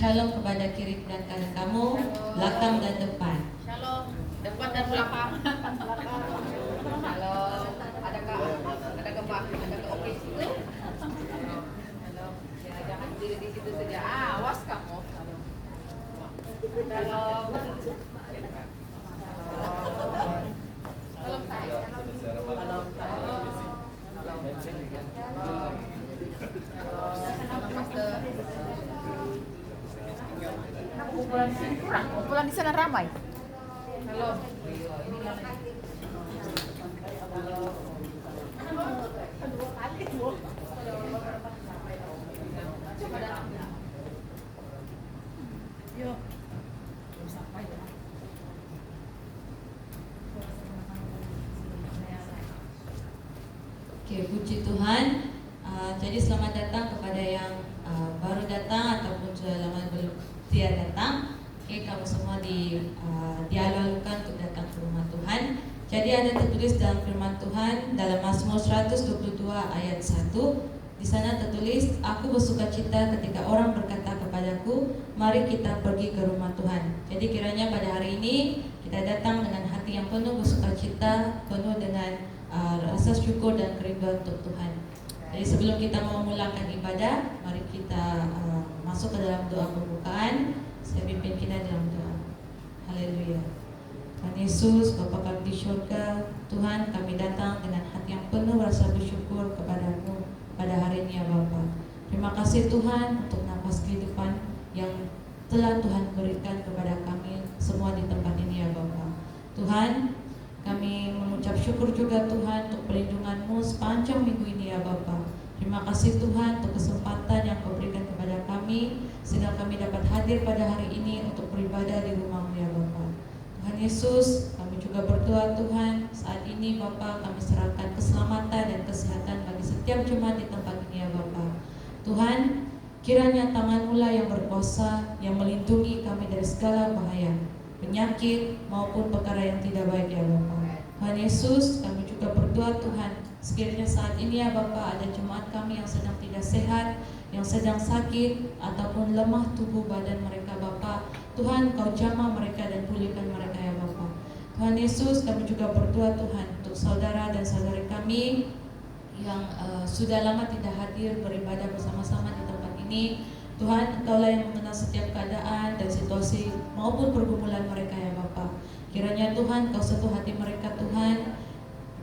shalom kepada kiri dan kanan kamu, belakang dan depan. Shalom, depan dan belakang. Shalom, ada ke office itu. Shalom, ya jangan diri di situ saja. Awas kamu. Shalom. Shalom saya. Shalom saya. Kumpulan di sana ramai. Halo. Oke, puji Tuhan. Jadi selamat datang kepada yang baru datang ataupun sudah lama belum tidak datang. Oke, kamu semua dialogkan untuk datang ke rumah Tuhan. Jadi ada tertulis dalam firman Tuhan dalam Mazmur 122 ayat 1. Di sana tertulis, aku bersukacita ketika orang berkata kepadaku, mari kita pergi ke rumah Tuhan. Jadi kiranya pada hari ini kita datang dengan hati yang penuh bersukacita, penuh dengan rasa syukur dan kerinduan untuk Tuhan. Jadi sebelum kita memulakan ibadah, mari kita masuk ke dalam doa pembukaan. Saya pimpin kita dalam doa. Haleluya. Tuhan Yesus, Bapa kami di surga, Tuhan, kami datang dengan hati yang penuh rasa bersyukur kepadamu pada hari ini ya Bapa. Terima kasih Tuhan untuk nafas kehidupan yang telah Tuhan berikan kepada kami semua di tempat ini ya Bapa. Tuhan, kami mengucap syukur juga Tuhan untuk perlindungan-Mu sepanjang minggu ini ya Bapa. Terima kasih Tuhan untuk kesempatan yang Kau berikan kepada kami, sehingga kami dapat hadir pada hari ini untuk beribadah di rumah-Mu ya Bapa. Tuhan Yesus, kami juga berdoa Tuhan, saat ini Bapa kami serahkan keselamatan dan kesehatan bagi setiap jemaat di tempat ini ya Bapa. Tuhan, kiranya tangan-Mu lah yang berkuasa, yang melindungi kami dari segala bahaya, penyakit maupun perkara yang tidak baik ya Bapa. Tuhan Yesus, kami juga berdoa Tuhan, sekiranya saat ini ya Bapa ada jemaat kami yang sedang tidak sehat, yang sedang sakit ataupun lemah tubuh badan mereka Bapa, Tuhan Kau jamah mereka dan pulihkan mereka ya Bapa. Tuhan Yesus, kami juga berdoa Tuhan untuk saudara dan saudari kami yang sudah lama tidak hadir beribadah bersama-sama di tempat ini. Tuhan, Engkaulah yang mengenal setiap keadaan dan situasi maupun pergumulan mereka ya Bapa. Kiranya Tuhan Kau sentuh hati mereka Tuhan,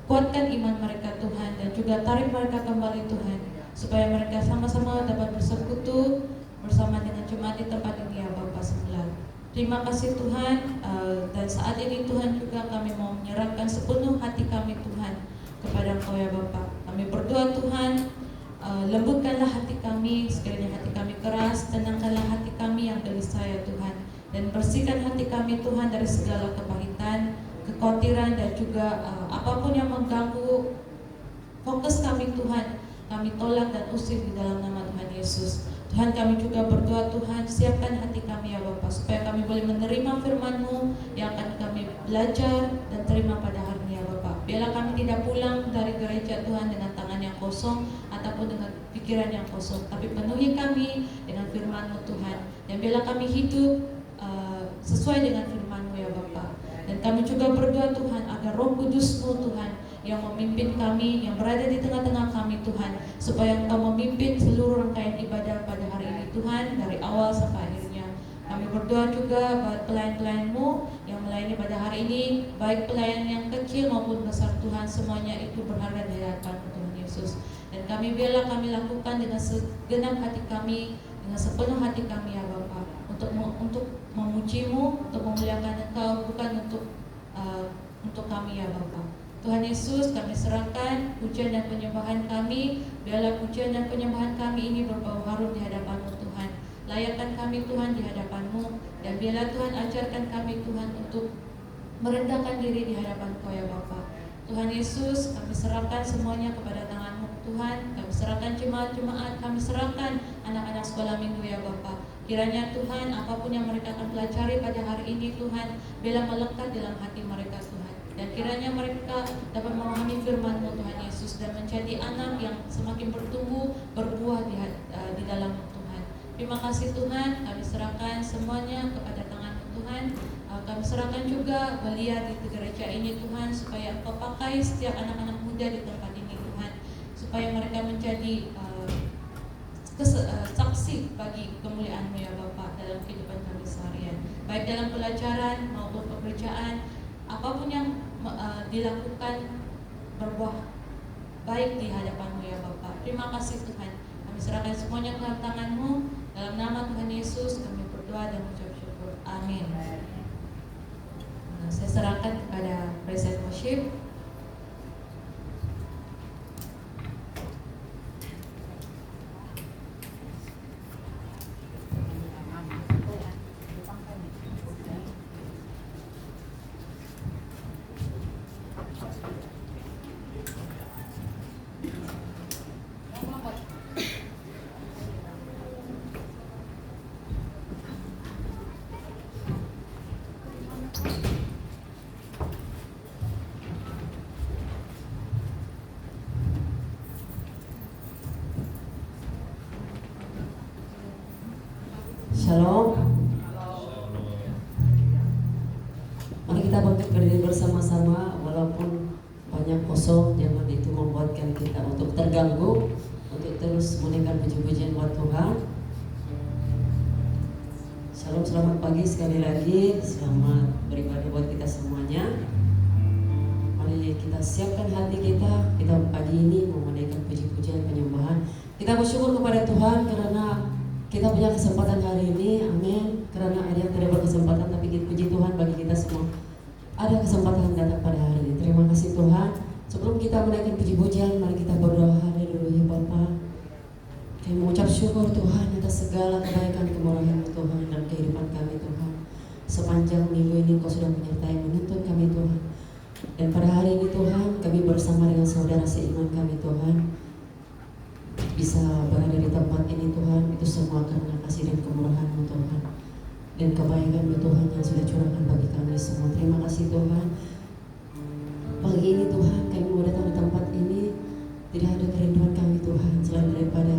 kuatkan iman mereka Tuhan, dan juga tarik mereka kembali Tuhan, supaya mereka sama-sama dapat bersekutu bersama dengan jemaat di tempat ini ya Bapa semula. Terima kasih Tuhan, dan saat ini Tuhan juga kami mau menyerahkan sepenuh hati kami Tuhan kepada Engkau ya Bapa. Kami berdoa Tuhan, lembutkanlah hati kami, sekiranya hati kami keras, tenangkanlah hati kami yang gelisah ya Tuhan, dan bersihkan hati kami Tuhan dari segala kepahitan, kekhawatiran, dan juga apapun yang mengganggu fokus kami Tuhan, kami tolak dan usir di dalam nama Tuhan Yesus. Tuhan, kami juga berdoa Tuhan, siapkan hati kami ya Bapa, supaya kami boleh menerima firman-Mu yang akan kami belajar dan terima pada hari ini ya Bapa. Biarlah kami tidak pulang dari gereja Tuhan dengan tangan yang kosong ataupun dengan pikiran yang kosong, tapi penuhi kami dengan firman-Mu Tuhan, dan biarlah kami hidup sesuai dengan firman-Mu ya Bapa. Dan kami juga berdoa Tuhan agar Roh Kudus-Mu Tuhan yang memimpin kami, yang berada di tengah-tengah kami Tuhan, supaya Engkau memimpin seluruh rangkaian ibadah pada hari ini Tuhan, dari awal sampai akhirnya. Kami berdoa juga buat pelayan-pelayan-Mu yang melayani pada hari ini, baik pelayan yang kecil maupun besar Tuhan, semuanya itu berharga di hadapan Tuhan Yesus. Dan kami biarlah kami lakukan dengan segenap hati kami, dengan sepenuh hati kami ya Bapa, untuk memuji-Mu, untuk memuliakan Engkau, bukan untuk kami ya Bapa. Tuhan Yesus, kami serahkan pujian dan penyembahan kami. Biarlah pujian dan penyembahan kami ini berbau harum di hadapan-Mu Tuhan. Layakkan kami Tuhan di hadapan-Mu, dan biarlah Tuhan ajarkan kami Tuhan untuk merendahkan diri di hadapan Kau ya Bapa. Tuhan Yesus, kami serahkan semuanya kepada tangan-Mu Tuhan. Kami serahkan jemaat-jemaat, kami serahkan anak-anak sekolah minggu ya Bapa. Kiranya Tuhan, apapun yang mereka akan pelajari pada hari ini Tuhan, biarlah melekat dalam hati mereka Tuhan. Dan kiranya mereka dapat memahami firman-Mu Tuhan Yesus, dan menjadi anak yang semakin bertumbuh, berbuah di dalam Tuhan. Terima kasih Tuhan, kami serahkan serahkan juga Belia di gereja ini Tuhan, supaya Engkau pakai setiap anak-anak muda di tempat ini Tuhan, supaya mereka menjadi saksi bagi kemuliaan-Mu ya Bapa dalam kehidupan kami seharian, baik dalam pelajaran maupun pekerjaan, apapun yang dilakukan berbuah baik di hadapan-Mu ya Bapa. Terima kasih Tuhan, kami serahkan semuanya ke tangan-Mu, dalam nama Tuhan Yesus kami berdoa dan mengucap syukur, amin. Saya serahkan kepada Presiden Worship. Shalom. Mari kita bangkit berdiri bersama-sama, walaupun banyak kosong, jangan itu membuatkan kita untuk terganggu, untuk terus menaikkan puji-pujian buat Tuhan. Shalom, selamat pagi sekali lagi, selamat beribadah buat kita semuanya. Mari kita siapkan hati kita pagi ini mau menaikkan puji-pujian penyembahan. Kita bersyukur kepada Tuhan karena kita punya kesempatan hari ini, amin. Karena ada yang tidak berkesempatan, tapi puji Tuhan bagi kita semua ada kesempatan datang pada hari ini. Terima kasih Tuhan. Sebelum kita menaikkan puji-pujian, mari kita berdoa. Haleluya Bapa. Kami mengucap syukur Tuhan atas segala kebaikan kemurahan Tuhan dalam kehidupan kami Tuhan. Sepanjang minggu ini Kau sudah menyertai menuntun kami Tuhan. Dan pada hari ini Tuhan, kami bersama dengan saudara seiman kami Tuhan, bisa berada di tempat ini Tuhan, itu semua karena kasih dan kemurahan-Mu Tuhan, dan kebaikan-Mu Tuhan yang sudah curahkan bagi kami semua. Terima kasih Tuhan. Pagi ini Tuhan, kami mau datang di tempat ini, tidak ada kerinduan kami Tuhan selain daripada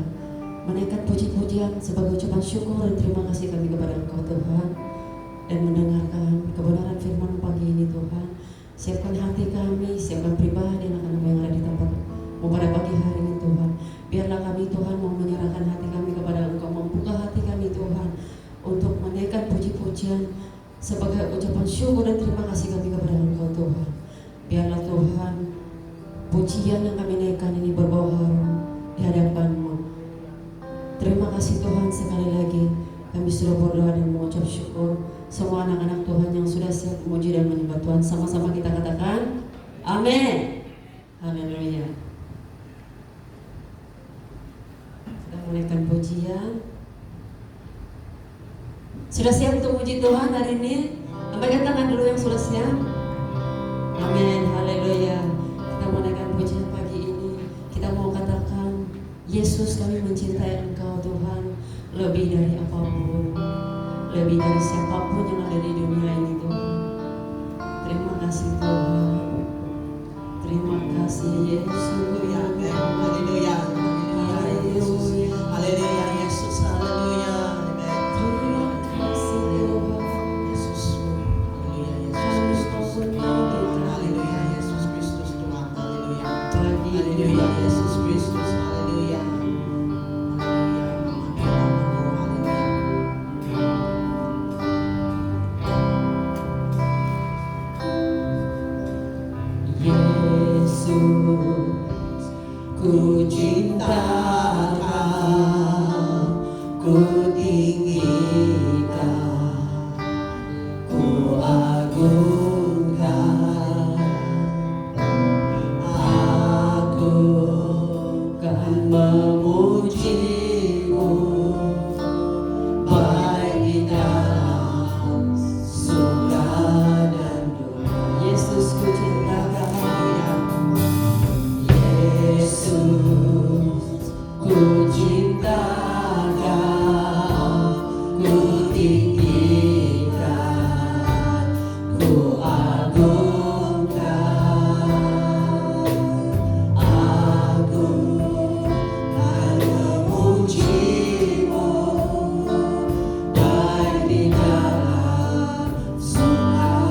menaikkan puji-pujian sebagai ucapan syukur dan terima kasih kami kepada Engkau Tuhan, dan mendengarkan kebenaran firman pagi ini Tuhan. Siapkan hati kami, siapkan pribadi anak-anak yang ada di tempat pada pagi hari ini Tuhan. Biarlah kami Tuhan mau menyerahkan hati kami kepada Engkau, membuka hati kami Tuhan untuk menaikkan puji-pujian sebagai ucapan syukur dan terima kasih kami kepada Engkau Tuhan. Biarlah Tuhan pujian yang kami naikkan ini berbau harum di hadapan-Mu. Terima kasih Tuhan, sekali lagi kami sudah berdoa dan mengucap syukur. Semua anak-anak Tuhan yang sudah siap memuji dan menyembah Tuhan, sama-sama kita katakan amin. Haleluya. Menaikkan pujian. Sudah siap untuk puji Tuhan hari ini? Lambaikan tangan dulu yang sudah siap. Amin, haleluya. Kita menaikkan pujian pagi ini. Kita mau katakan, Yesus, kami mencintai Engkau Tuhan lebih dari apapun, lebih dari siapapun yang ada di dunia ini Tuhan. Terima kasih Tuhan. Terima kasih Yesus. Haleluya, haleluya. Haleluya Yesus, haleluya. Terima kasih Tuhan. Yesus, haleluya Yesus Kristus. Haleluya Yesus Kristus Tuhan, haleluya. Haleluya Yesus Kristus, haleluya. Yesus, ku cinta Kau, ku tinggikan, ku agungkan. Aku kan memuji-Mu baik di dalam surga dan duka. Yesus, ku cinta Kau. Yesus, ku cinta Kau, ku tinggikan, ku agungkan. Aku kan memuji-Mu baik di dalam surga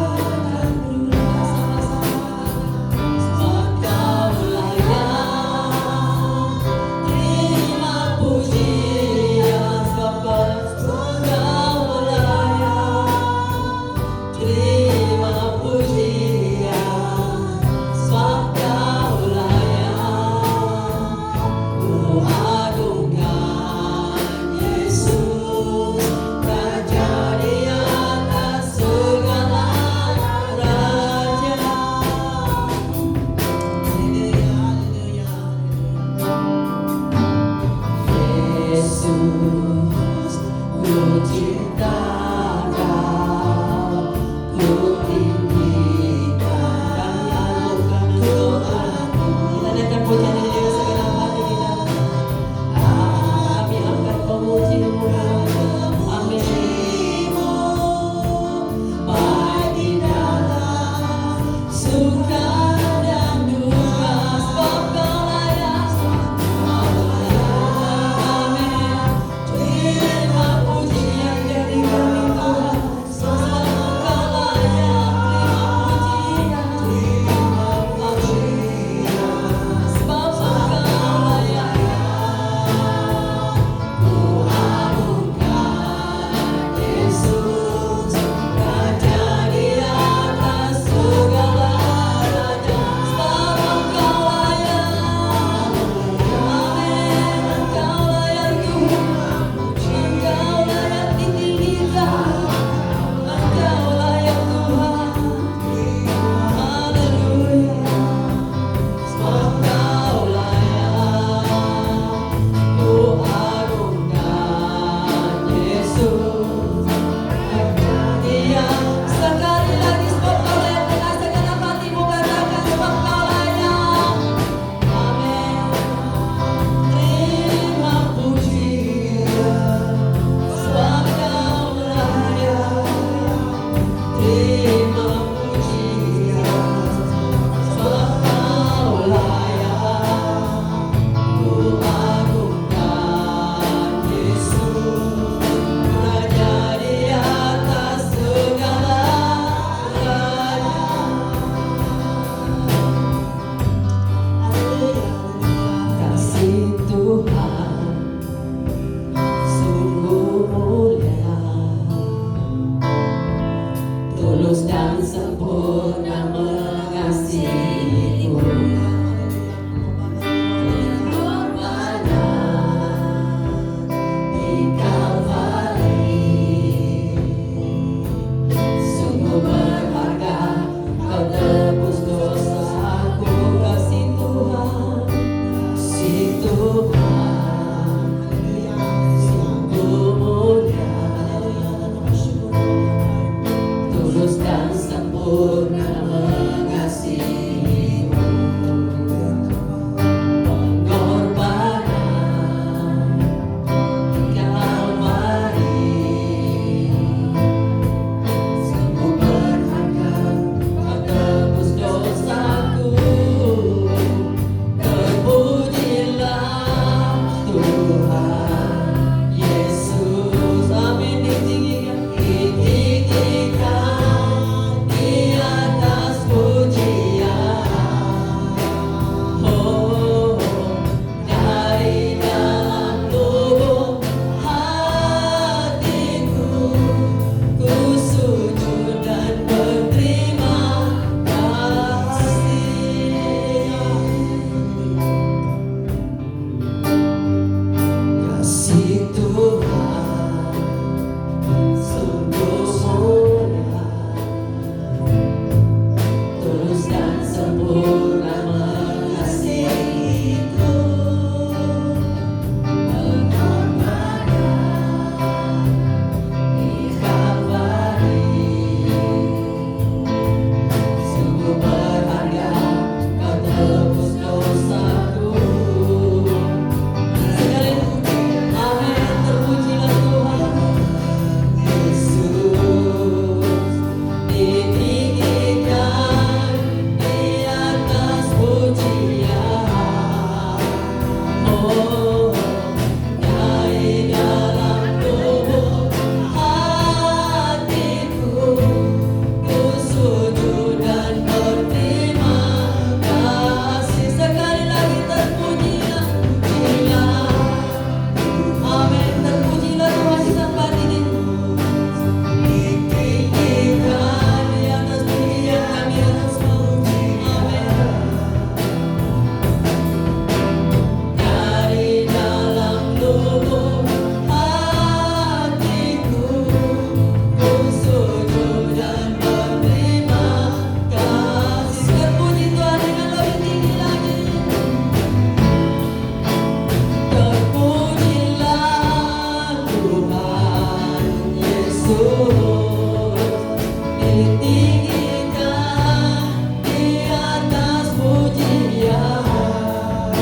ditinggikan di atas pujian.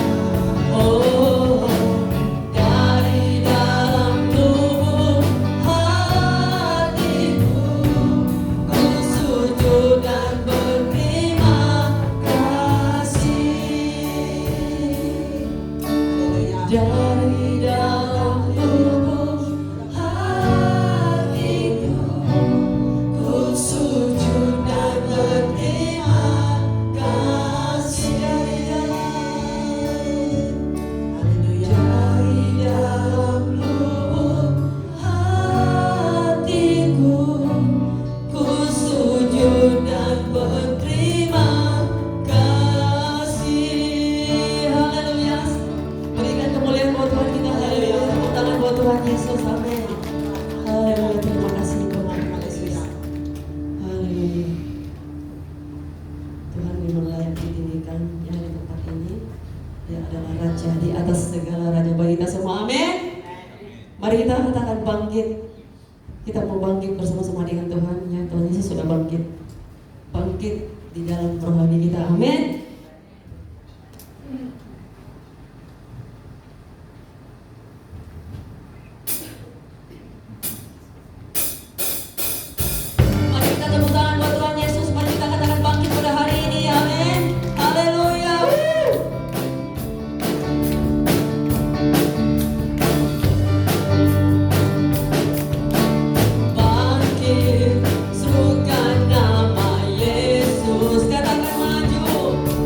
Oh, dari dalam lubuk hatiku ku sujud dan berterima kasih. Dari dalam lubuk hatiku ku sujud dan berterima kasih. Dari dalam lubuk hatiku ku sujud dan berterima kasih. Haleluya. Berikan kemuliaan buat Tuhan kita. Haleluya. Tepuk tangan buat Tuhan Yesus. Amin. Haleluya. Terima kasih Tuhan. Haleluya. Tuhan memang layak ditinggikan ya di tempat ini. Dia adalah Raja di atas segala raja bagi kita semua. Amin. Mari kita katakan bangkit. Kita mau bangkit bersama-sama dengan Tuhan. Ya, Tuhan Yesus sudah bangkit. Bangkit di dalam rohani kita. Amin. Mari kita tepuk tangan buat Tuhan Yesus. Mari kita katakan bangkit pada hari ini. Amin. Haleluya. Bangkit, serukan nama Yesus. Katakan maju.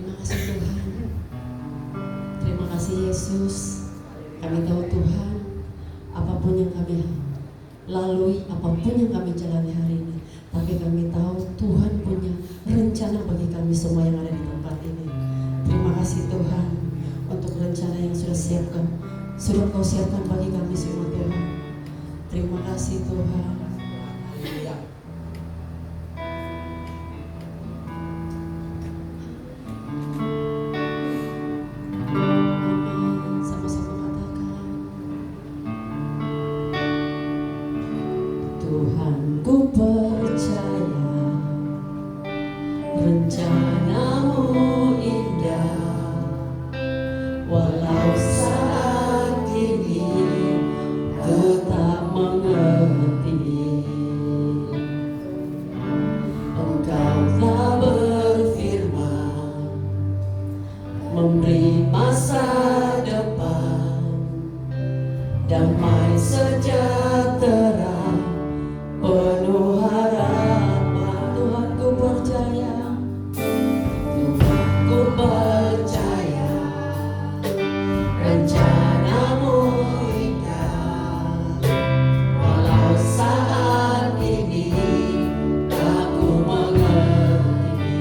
Terima kasih Tuhan. Terima kasih Yesus. Kami tahu Tuhan, apapun yang kami lalui, apapun yang kami jalani hari ini, tapi kami tahu Tuhan punya rencana bagi kami semua yang ada di tempat ini. Terima kasih Tuhan untuk rencana yang sudah Kau siapkan bagi kami semua Tuhan. Terima kasih Tuhan. Haleluya. Amin. Sama-sama katakan, Tuhan ku percaya rencanamu indah, walau saat ini ku tak mengerti. Engkau telah berfirman, memberi masa depan, damai sejahtera, penuh harapan. Tuhan ku percaya, Tuhan ku percaya, rencanamu indah, walau saat ini tak ku mengerti.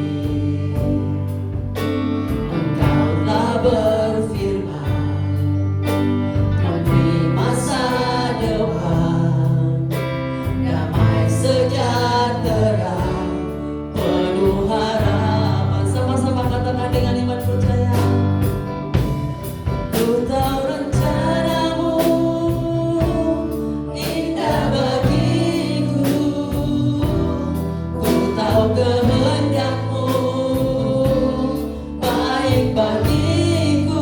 Engkau telah berfirman, memberi masa depan, damai sejahtera, penuh harapan. Sama-sama katakan dengan iman percaya. Ku tahu rencanamu indah bagiku, ku tahu kehendakmu baik bagiku,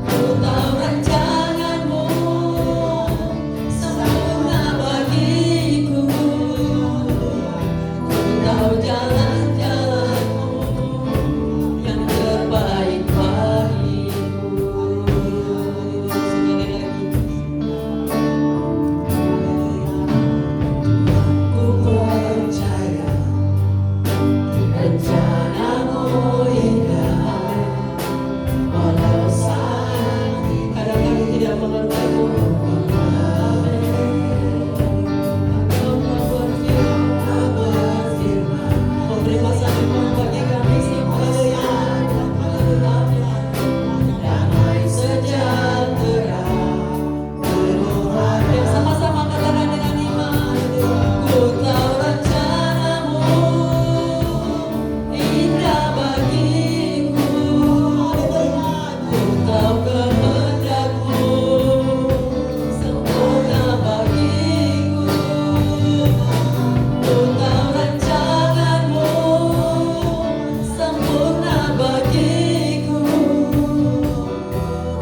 ku tahu rencanamu sempurna bagiku, ku tahu jalan-jalanmu yang terbaik bagiku. Sekali lagi. Ku percaya rencanamu indah, walau saat kadang kami tidak mengerti. Engkau telah berfirman, memberi masa depan bagi kami semua. Damai sejahtera, penuh harapan. Sama-sama katakan dengan iman. Ku tahu rencanamu indah bagiku, ku tahu kehendakmu sempurna bagiku, ku tahu rencanamu sempurna bagiku,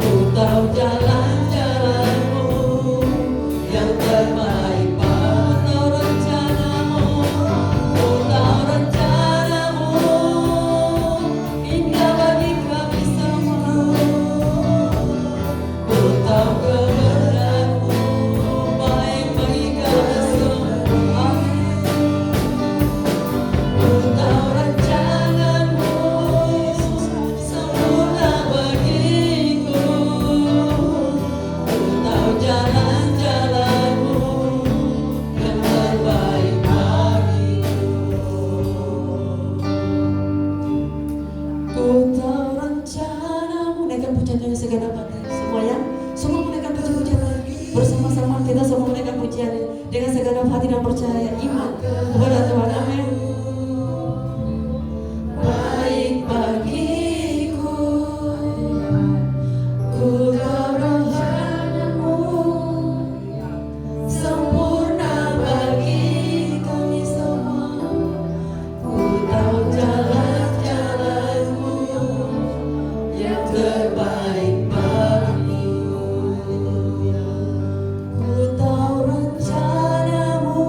ku tahu jalan-jalanmu yang terbaik. Ku tahu rencanamu, ku tahu rencanamu indah bagi kami semua, ku tahu kehendakmu baik bagi kami semua. Ku tahu rencanamu sempurna bagiku, ku tahu jalan-jalanmu yang terbaik bagiku. Ku tahu rencanamu. Naikkan pujian dengan segenap hati semuanya. Semua menaikkan puji-pujian bersama-sama. Kita semua menaikkan pujian dengan segenap hati dan percaya iman kepada Tuhan. Amin. Baik bagiku, ku tahu rencanamu sempurna bagi kami semua, ku tahu jalan-jalanmu yang terbaik bagiku, ku tahu rencanamu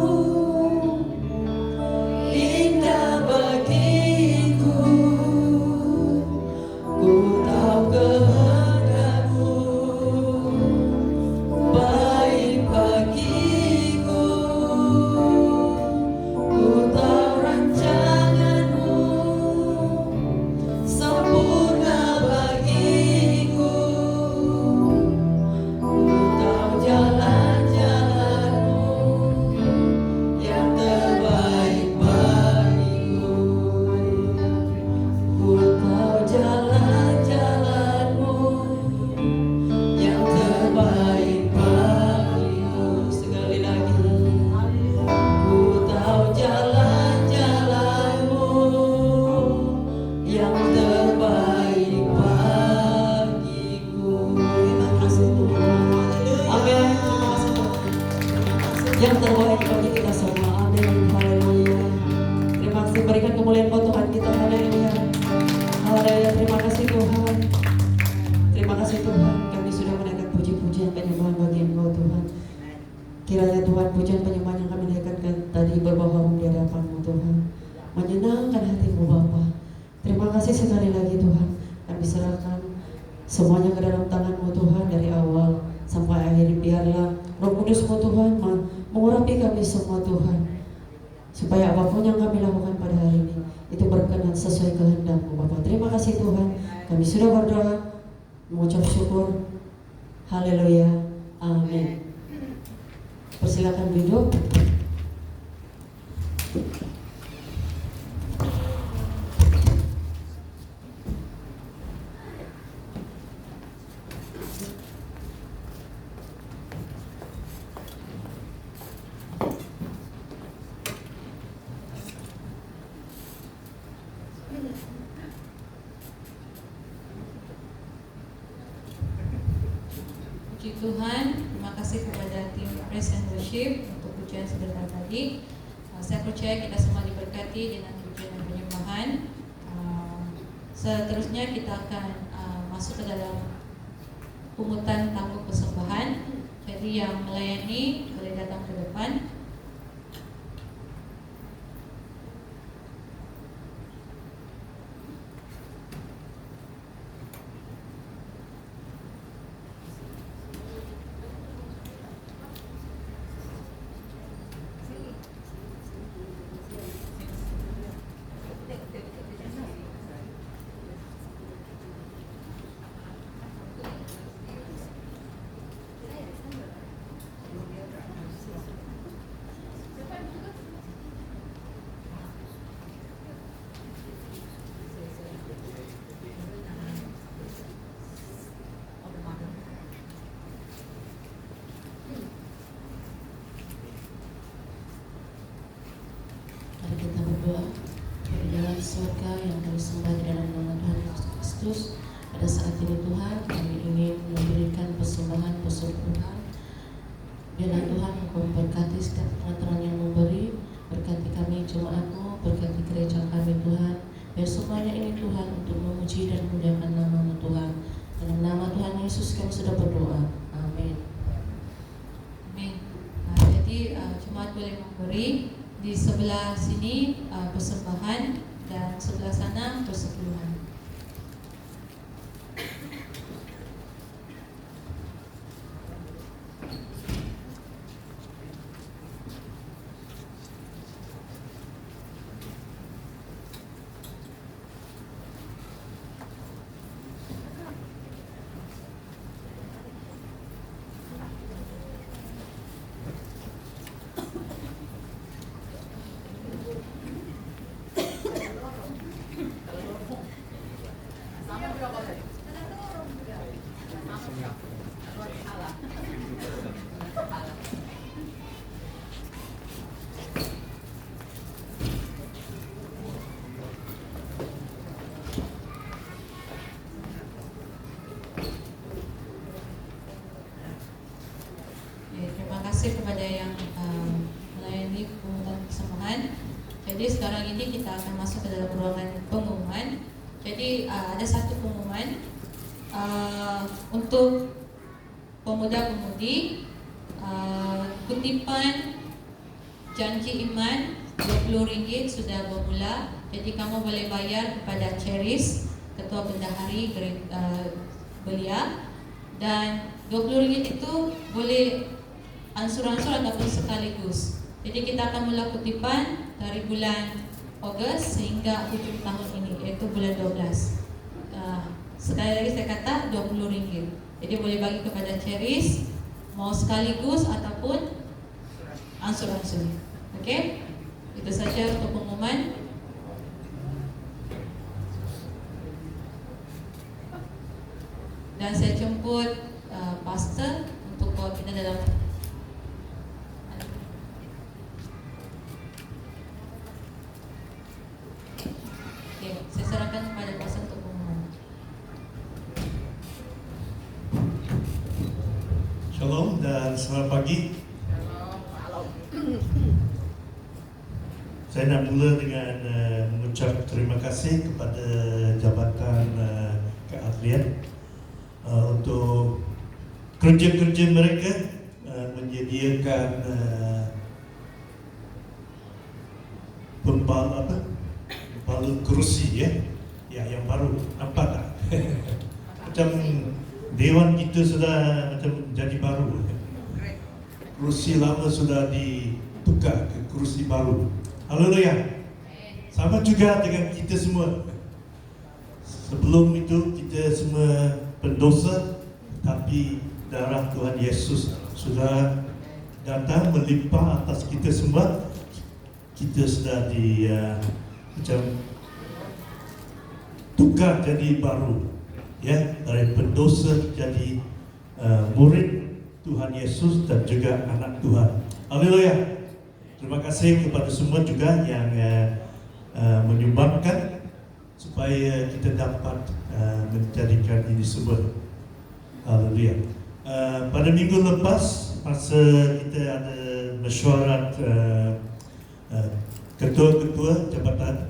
Haleluya, terima kasih Tuhan. Terima kasih Tuhan, kami sudah menaikkan puji-pujian penyembahan bagi Engkau Tuhan. Kiranya Tuhan pujian penyembahan yang kami naikkan tadi berbau harum di hadapan-Mu Tuhan, menyenangkan hati-Mu Bapa. Terima kasih sekali lagi Tuhan, kami serahkan semuanya ke dalam tangan-Mu Tuhan dari awal sampai akhir. Biarlah Roh Kudus-Mu Tuhan mengurapi kami semua Tuhan, supaya apapun yang kami lakukan pada hari ini itu berkenan sesuai kehendak-Mu Bapa. Terima kasih Tuhan, kami sudah berdoa, mengucap syukur. Haleluya, amin. Persilakan duduk. Puji Tuhan, terima kasih kepada tim Praise and Worship untuk pujian sebentar tadi. Saya percaya kita semua diberkati dengan pujian dan penyembahan. Seterusnya kita akan masuk ke dalam pungutan tamu persembahan. Jadi yang melayani boleh datang ke depan. Mari kita berdoa. Di dalam surga yang kami sembah di dalam nama Tuhan Yesus Kristus, pada saat ini Tuhan kami ingin memberikan persembahan persekutuhan. Biarlah Tuhan Engkau memberkati setiap teman-teman yang memberi, berkati kami jemaat-Mu, berkati gereja kami Tuhan. Biar semuanya ini Tuhan untuk memuji dan memuliakan nama-Mu Tuhan. Dalam nama Tuhan Yesus kami sudah berdoa. Amin. Amin. Jadi jemaat boleh memberi. Di sebelah sini persembahan dan sebelah sana persepuluhan. Terima kasih kepada yang melayani pungutan persembahan. Jadi sekarang ini kita akan masuk ke dalam ruangan pengumuman. Jadi ada satu pengumuman untuk pemuda-pemudi, kutipan janji iman RM20 sudah bermula. Jadi kamu boleh bayar kepada Cheris, Ketua Bendahari belia, dan RM20 itu boleh ansur-ansur ataupun sekaligus. Jadi kita akan mula kutipan dari bulan Ogos sehingga ujung tahun ini, yaitu bulan 12. Sekali lagi saya kata RM20. Jadi boleh bagi kepada Cheris, mau sekaligus ataupun ansur-ansur. Oke? Itu saja untuk pengumuman. Dan saya jemput pastor untuk bawa kita dalam. Oke, saya serahkan kepada pastor untuk pengumuman. Shalom dan selamat pagi. Saya nak mula dengan mengucap terima kasih kepada Jabatan sekalian, untuk kerja-kerja mereka menyediakan pembalut kerusi yang baru, nampak tak? Macam dewan kita sudah macam jadi baru. Kerusi lama sudah ditukar ke kerusi baru. Haleluya. Sama juga dengan kita semua. Sebelum itu kita semua pendosa, tapi darah Tuhan Yesus sudah datang melimpah atas kita semua. Kita sudah macam tukar jadi baru, dari pendosa jadi murid Tuhan Yesus dan juga anak Tuhan. Haleluya. Terima kasih kepada semua juga yang menyumbangkan supaya kita dapat menjadikan ini semua. Haleluya. Pada minggu lepas, masa kita ada mesyuarat ketua-ketua jabatan,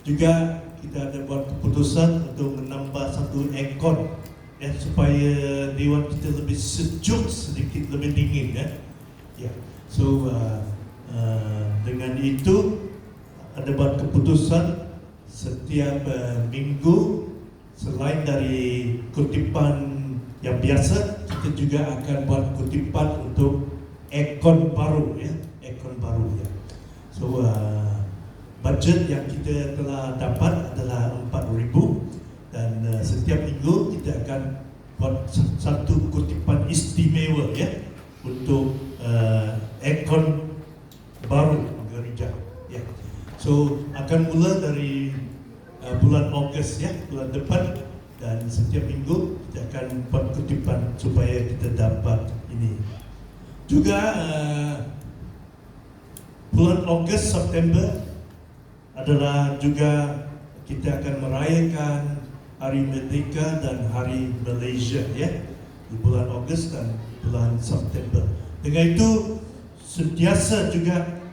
juga kita ada buat keputusan untuk menambah satu aircon supaya dewan kita lebih sejuk, sedikit lebih dingin. So dengan itu ada buat keputusan setiap minggu, selain dari kutipan yang biasa, kita juga akan buat kutipan untuk aircon baru, aircon baru. So budget yang kita telah dapat adalah 4,000, dan setiap minggu kita akan buat satu kutipan istimewa untuk aircon baru gereja. So akan mula dari bulan Ogos, bulan depan, dan setiap minggu kita akan buat kutipan supaya kita dapat ini. Juga bulan Ogos, September adalah juga kita akan merayakan Hari Merdeka dan Hari Malaysia di bulan Ogos dan bulan September. Dengan itu sentiasa juga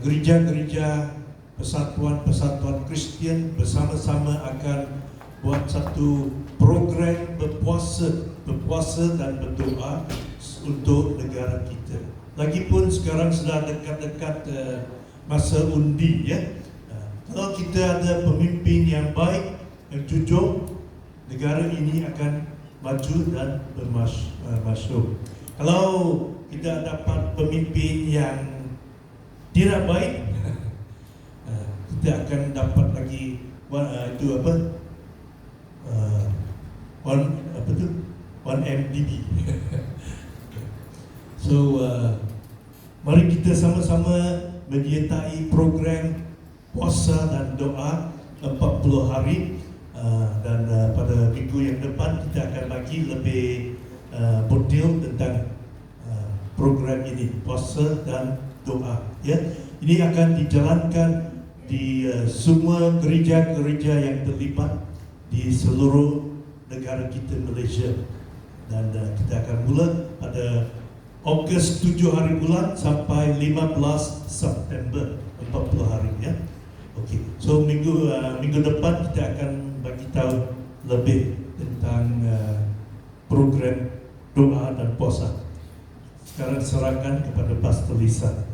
gereja-gereja, persatuan-persatuan Kristian bersama-sama akan buat satu program berpuasa dan berdoa untuk negara kita. Lagipun sekarang sudah dekat-dekat masa undi. Kalau kita ada pemimpin yang baik, yang jujur, negara ini akan maju dan bermasyhur. Kalau kita dapat pemimpin yang tidak baik, kita akan dapat lagi one MDB. So mari kita sama-sama menyertai program puasa dan doa 40 hari, dan pada minggu yang depan kita akan bagi lebih detail tentang program ini, puasa dan doa. Ini akan dijalankan di semua gereja-gereja yang terlibat di seluruh negara kita Malaysia, dan kita akan mula pada Ogos 7 hari bulan sampai 15 September 40 hari. Okey. So minggu depan kita akan bagi tahu lebih tentang program doa dan puasa. Sekarang serahkan kepada Pastor Lisa.